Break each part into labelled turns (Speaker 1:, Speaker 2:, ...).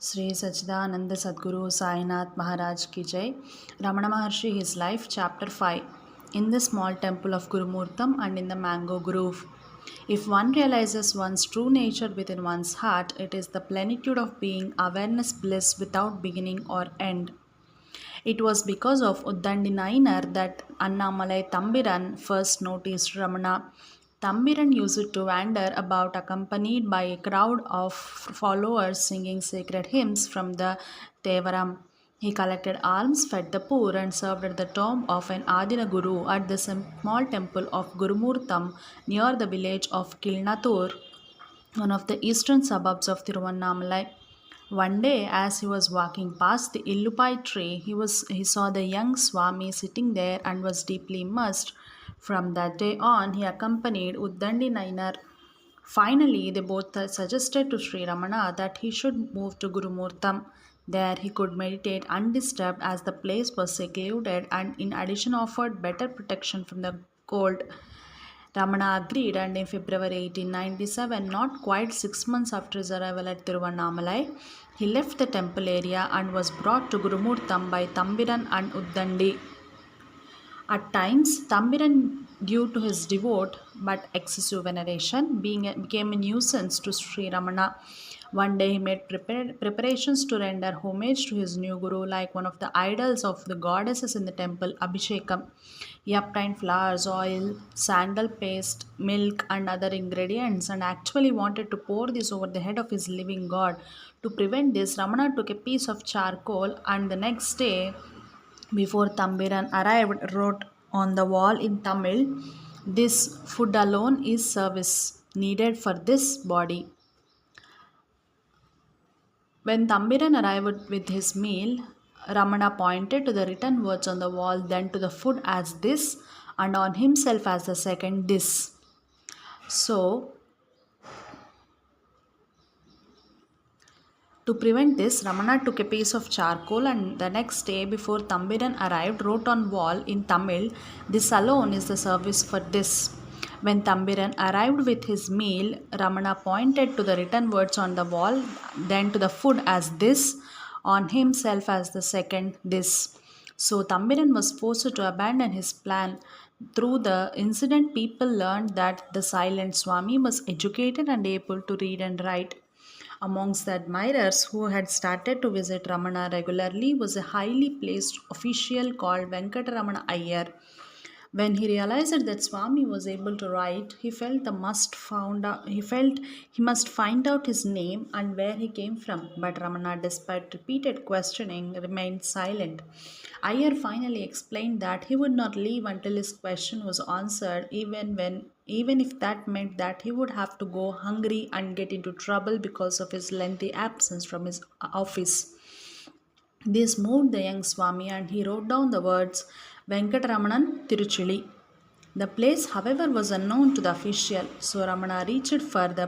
Speaker 1: Sri Sachidananda Sadguru Sainath Maharaj Ki Jai. Ramana Maharshi, his life, chapter 5. In the small temple of Gurumurtam and in the mango grove. If one realizes one's true nature within one's heart, it is the plenitude of being, awareness, bliss without beginning or end. It was because of Uddandi Nainar that Annamalai Tambiran first noticed Ramana. Tambiran used to wander about accompanied by a crowd of followers singing sacred hymns from the Tevaram. He collected alms, fed the poor, and served at the tomb of an Adina Guru at the small temple of Gurumurtam near the village of Kilnatur, one of the eastern suburbs of Tiruvannamalai. One day, as he was walking past the Illupai tree, he saw the young Swami sitting there and was deeply immersed. From that day on, he accompanied Uddandi Nainar. Finally, they both suggested to Sri Ramana that he should move to Gurumurtam. There he could meditate undisturbed as the place was secluded and in addition offered better protection from the cold. Ramana agreed, and in February 1897, not quite 6 months after his arrival at Tiruvannamalai, he left the temple area and was brought to Gurumurtam by Tambiran and Uddandi. At times, Tambiran, due to his devout but excessive veneration, became a nuisance to Sri Ramana. One day he made preparations to render homage to his new guru like one of the idols of the goddesses in the temple, Abhishekam. He obtained flowers, oil, sandal paste, milk, and other ingredients and actually wanted to pour this over the head of his living god. To prevent this, Ramana took a piece of charcoal and the next day before Tambiran arrived, wrote on the wall in Tamil, "This food alone is service needed for this body." When Tambiran arrived with his meal, Ramana pointed to the written words on the wall, then to the food as this, and on himself as the second this. So, to prevent this, Ramana took a piece of charcoal and the next day before Tambiran arrived wrote on wall in Tamil, "This alone is the service for this." When Tambiran arrived with his meal, Ramana pointed to the written words on the wall, then to the food as this, on himself as the second this. So Tambiran was forced to abandon his plan. Through the incident, people learned that the silent Swami was educated and able to read and write. Amongst the admirers who had started to visit Ramana regularly was a highly placed official called Venkataramana Iyer. When he realized that Swami was able to write, he felt he must find out his name and where he came from. But Ramana, despite repeated questioning, remained silent. Iyer finally explained that he would not leave until his question was answered, even if that meant that he would have to go hungry and get into trouble because of his lengthy absence from his office. This moved the young Swami and he wrote down the words Venkataramanan Tiruchili. The place, however, was unknown to the official, so Ramana reached for the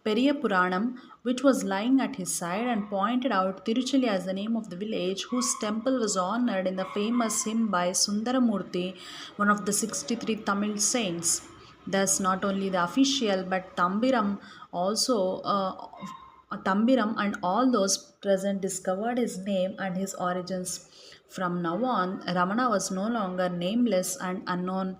Speaker 1: Periyapuranam, which was lying at his side, and pointed out Tiruchili as the name of the village whose temple was honored in the famous hymn by Sundaramurti, one of the 63 Tamil saints. Thus, not only the official but Tambiram and all those present discovered his name and his origins. From now on, Ramana was no longer nameless and unknown.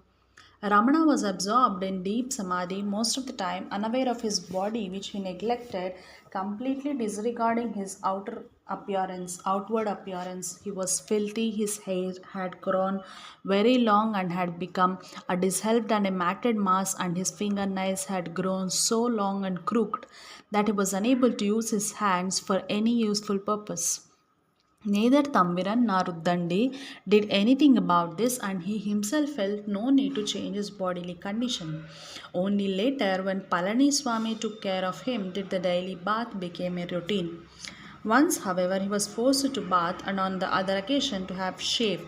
Speaker 1: Ramana was absorbed in deep samadhi most of the time, unaware of his body, which he neglected, completely disregarding his outward appearance. He was filthy, his hair had grown very long and had become a disheveled and a matted mass, and his fingernails had grown so long and crooked that he was unable to use his hands for any useful purpose. Neither Tambiran nor Uddandi did anything about this, and he himself felt no need to change his bodily condition. Only later, when Palani Swami took care of him, did the daily bath become a routine. Once, however, he was forced to bath, and on the other occasion to have shave.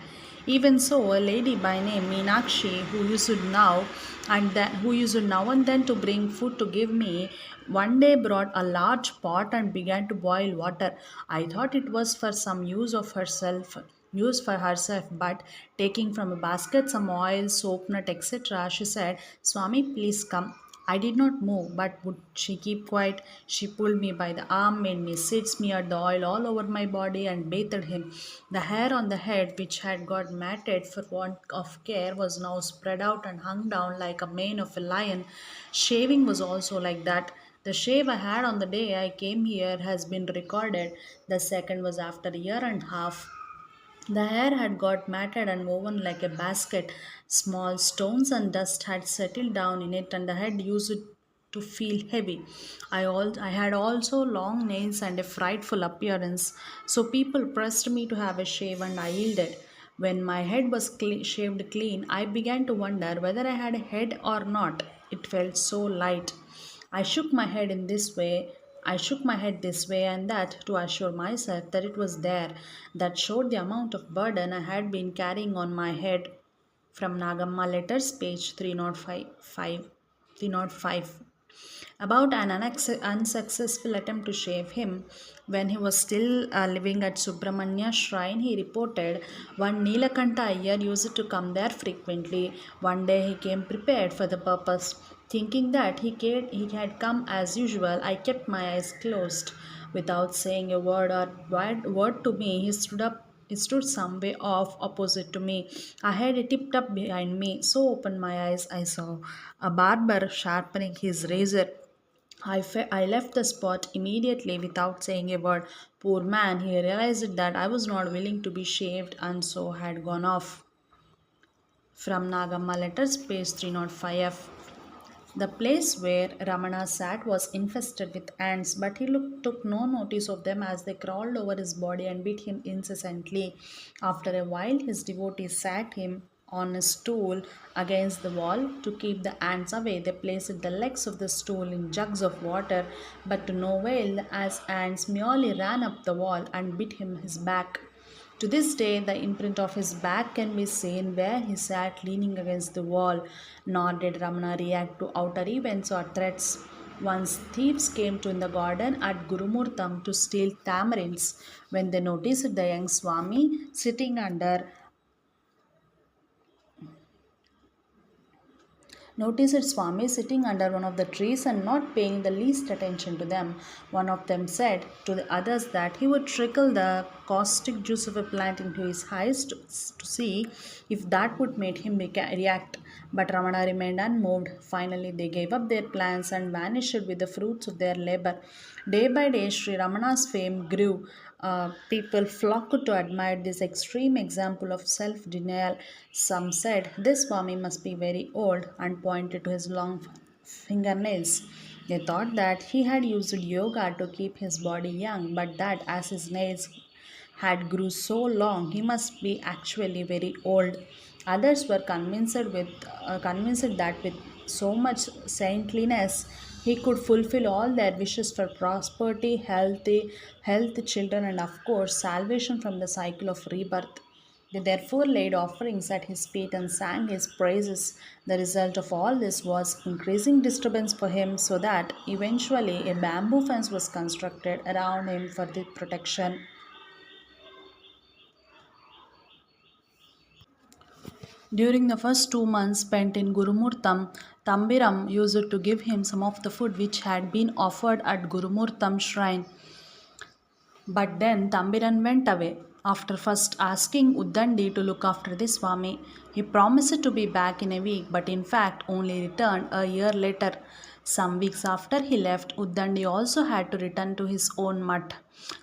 Speaker 1: Even so, a lady by name Meenakshi, who used now and then to bring food to give me, one day brought a large pot and began to boil water. I thought it was for some use for herself, but taking from a basket some oil, soap nut, etc., she said, "Swami, please come." I did not move, but would she keep quiet? She pulled me by the arm, made me sit, smeared the oil all over my body, and bathed him. The hair on the head, which had got matted for want of care, was now spread out and hung down like a mane of a lion. Shaving was also like that. The shave I had on the day I came here has been recorded. The second was after a year and a half. The hair had got matted and woven like a basket. Small stones and dust had settled down in it, and the head used to feel heavy. I had also long nails and a frightful appearance, so people pressed me to have a shave, and I yielded. When my head was shaved clean, I began to wonder whether I had a head or not. It felt so light. I shook my head in this way. I shook my head this way and that to assure myself that it was there. That showed the amount of burden I had been carrying on my head. From Nagamma Letters, page 305. About an unsuccessful attempt to shave him. When he was still living at Subramanya shrine, he reported one Nilakanta Iyer used to come there frequently. One day he came prepared for the purpose. Thinking that he had come as usual, I kept my eyes closed. Without saying a word to me, he stood up. He stood some way off opposite to me. I had a tipped up behind me, so opened my eyes I saw a barber sharpening his razor. I left the spot immediately without saying a word. Poor man, he realized that I was not willing to be shaved and so had gone off. From Nagamma Letters, page 305. The place where Ramana sat was infested with ants, but he took no notice of them as they crawled over his body and bit him incessantly. After a while, his devotees sat him on a stool against the wall to keep the ants away. They placed the legs of the stool in jugs of water, but to no avail, as ants merely ran up the wall and bit him his back. To this day, the imprint of his back can be seen where he sat leaning against the wall. Nor did Ramana react to outer events or threats. Once thieves came to in the garden at Gurumurtam to steal tamarinds. When they noticed the young Swami sitting under noticed Swami sitting under one of the trees and not paying the least attention to them. One of them said to the others that he would trickle the caustic juice of a plant into his eyes to see if that would make him react. But Ramana remained unmoved. Finally, they gave up their plans and vanished with the fruits of their labor. Day by day, Sri Ramana's fame grew. People flocked to admire this extreme example of self denial. Some said, "This Swami must be very old," and pointed to his long fingernails. They thought that he had used yoga to keep his body young, but that as his nails had grew so long, he must be actually very old. Others were convinced that with so much saintliness, he could fulfill all their wishes for prosperity, health, children, and of course, salvation from the cycle of rebirth. They therefore laid offerings at his feet and sang his praises. The result of all this was increasing disturbance for him, so that eventually a bamboo fence was constructed around him for the protection. During the first 2 months spent in Gurumurtam, Tambiram used to give him some of the food which had been offered at Gurumurtam shrine. But then Tambiran went away. After first asking Uddandi to look after the Swami, he promised to be back in a week, but in fact only returned a year later. Some weeks after he left, Uddandi also had to return to his own mutt.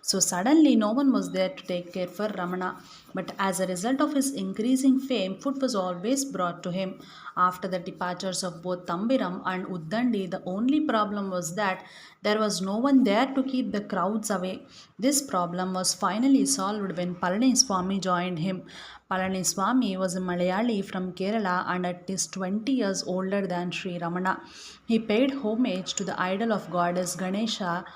Speaker 1: So suddenly no one was there to take care for Ramana. But as a result of his increasing fame, food was always brought to him. After the departures of both Tambiram and Uddandi, the only problem was that there was no one there to keep the crowds away. This problem was finally solved when Palani Swami joined him. Palani Swami was a Malayali from Kerala and at least 20 years older than Sri Ramana. He paid homage to the idol of goddess Ganesha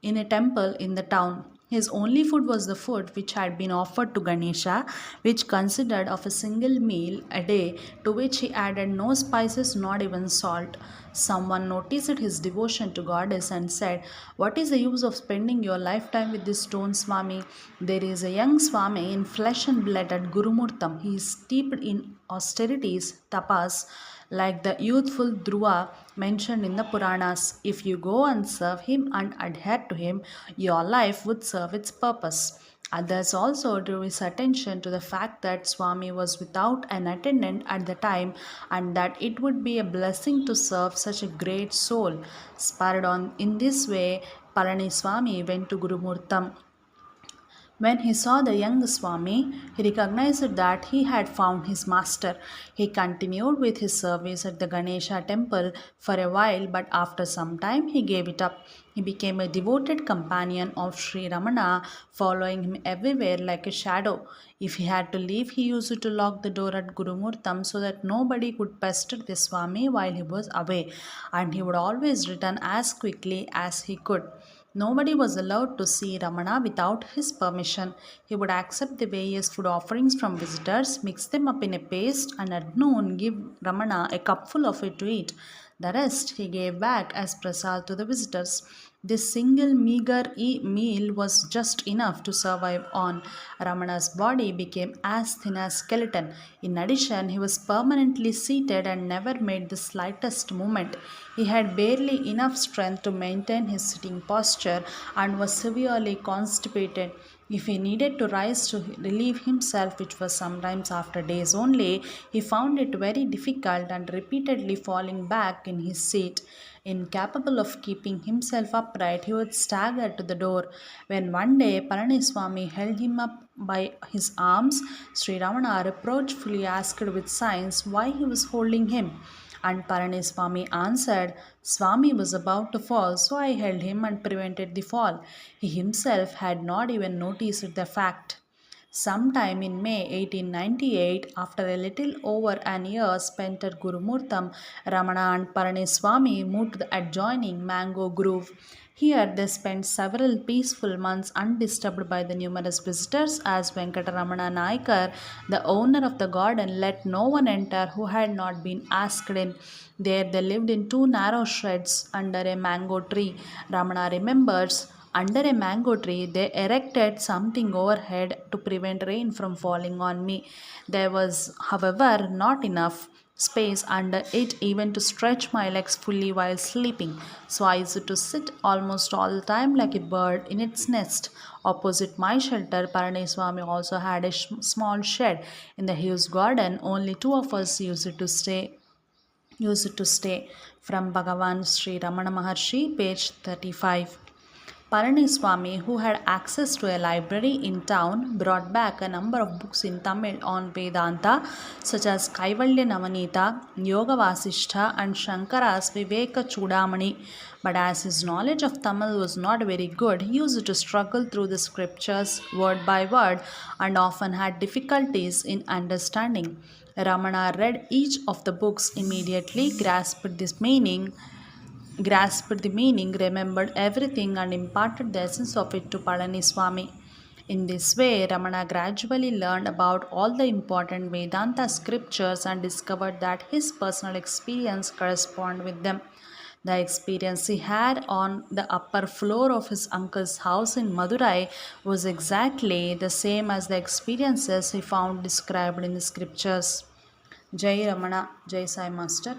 Speaker 1: in a temple in the town. His only food was the food which had been offered to Ganesha, which consisted of a single meal a day, to which he added no spices, not even salt. Someone noticed his devotion to goddess and said, "What is the use of spending your lifetime with this stone Swami? There is a young Swami in flesh and blood at Gurumurtam. He is steeped in austerities, tapas, like the youthful Dhruva mentioned in the Puranas. If you go and serve him and adhere to him, your life would serve its purpose. Others also drew his attention to the fact that Swami was without an attendant at the time and that it would be a blessing to serve such a great soul. Spurred on in this way, Palani Swami went to Guru Murtam. When he saw the young Swami, he recognized that he had found his master. He continued with his service at the Ganesha temple for a while, but after some time he gave it up. He became a devoted companion of Sri Ramana, following him everywhere like a shadow. If he had to leave, he used to lock the door at Gurumurtam so that nobody could pester the Swami while he was away, and he would always return as quickly as he could. Nobody was allowed to see Ramana without his permission. He would accept the various food offerings from visitors, mix them up in a paste, and at noon give Ramana a cupful of it to eat. The rest he gave back as prasad to the visitors. This single meager meal was just enough to survive on. Ramana's body became as thin as skeleton. In addition, he was permanently seated and never made the slightest movement. He had barely enough strength to maintain his sitting posture and was severely constipated. If he needed to rise to relieve himself, which was sometimes after days only, he found it very difficult and repeatedly falling back in his seat. Incapable of keeping himself upright, he would stagger to the door. When one day Palaniswami held him up by his arms, Sri Ramana reproachfully asked with signs why he was holding him. And Palaniswami answered, Swami was about to fall, so I held him and prevented the fall. He himself had not even noticed the fact. Sometime in May 1898, after a little over an year spent at Gurumurtam, Ramana and Palaniswami moved to the adjoining Mango Grove. Here they spent several peaceful months undisturbed by the numerous visitors as Venkataramana Naikar, the owner of the garden, let no one enter who had not been asked in. There they lived in two narrow sheds under a mango tree. Ramana remembers under a mango tree, they erected something overhead to prevent rain from falling on me. There was, however, not enough space under it even to stretch my legs fully while sleeping, so I used to sit almost all the time like a bird in its nest. Opposite my shelter, Palaniswami also had a small shed. In the huge garden, only two of us used to stay. From Bhagavan Sri Ramana Maharshi, page 35. Palaniswami, who had access to a library in town, brought back a number of books in Tamil on Vedanta, such as Kaivalya Navanita, Yoga Vasishtha, and Shankara's Viveka Chudamani. But as his knowledge of Tamil was not very good, he used to struggle through the scriptures word by word and often had difficulties in understanding. Ramana read each of the books immediately, grasped the meaning, remembered everything, and imparted the essence of it to Palaniswami. In this way, Ramana gradually learned about all the important Vedanta scriptures and discovered that his personal experience corresponded with them. The experience he had on the upper floor of his uncle's house in Madurai was exactly the same as the experiences he found described in the scriptures. Jai Ramana, Jai Sai Master.